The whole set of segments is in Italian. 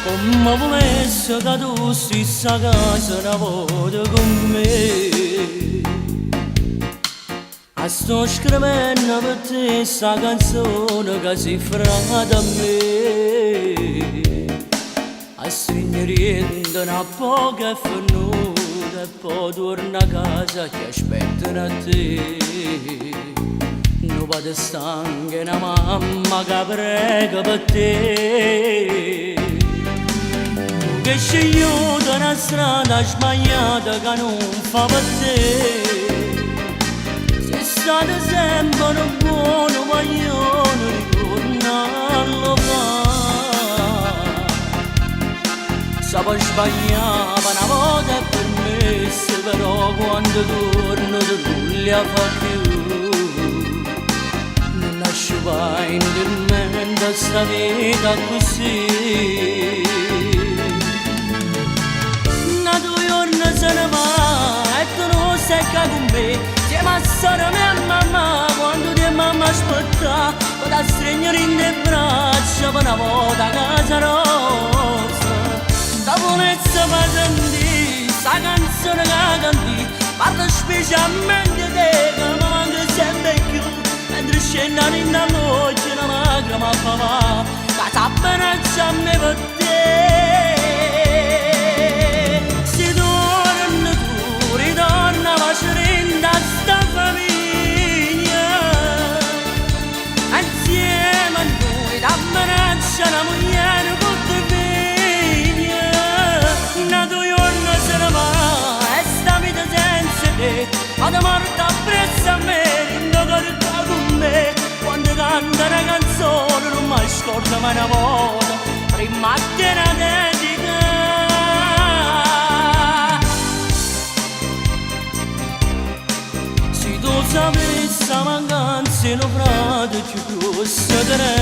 Come volesse che tu stessi a casa una volta con me. Sto scrivendo per te sta canzone che si frada a me. A stringere una poca e finita e poi torna a casa che aspettano a te. Non vado stanca una mamma che prega per te. Tu che scegli da una strada sbagliata che non fa per te. State sempre un buono maglione ritornarlo fare. Sapevo sbagliava una volta e permesso, però quando torno tu non li fa più. Non nasceva inutilmente sta vita così. Una due giorni se ne va e tu non sei con me. Ma sono mia mamma quando ti mamma aspetta, o da stringere in le braccia per una volta a casa rossa. Da buonezza fa sentire, sta canzone che canti, parla specialmente te che mi manca sempre più. Mentre scendono in la luce una lacrima a papà, che sa bene c'è me per te. Se torna tu, ritorna facendo sta famiglia. Insieme a noi t'abbraccia una moglie con te figlia. Una tua giorno se ne va e sta vita senza te, ma da morte appresso a me, non corta con me. Quando canta una canzone non mi scorda mai una volta, prima te la dedica. Se tu sapessi la mancanza in un frate più grosso di te,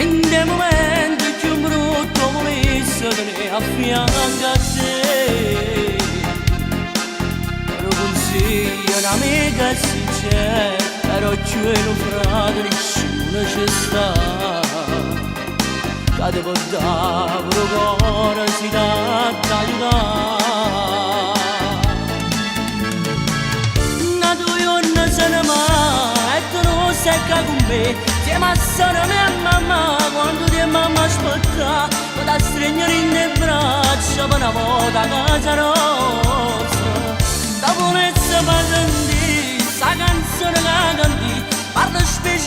in dei momenti più brutti volessi tenere a fianco a te. Lo consiglio un'amica sincera, però più in un frate nessuno ci sta, che ti può dare un cuore si dà da aiutare. Se ne va e tu non sei con me. Ti ma sono mia mamma quando ti mamma aspetta, o da stringere in le braccia per una volta a casa rossa. Da buonezza fa sentire sta canzone che canti, parla speciale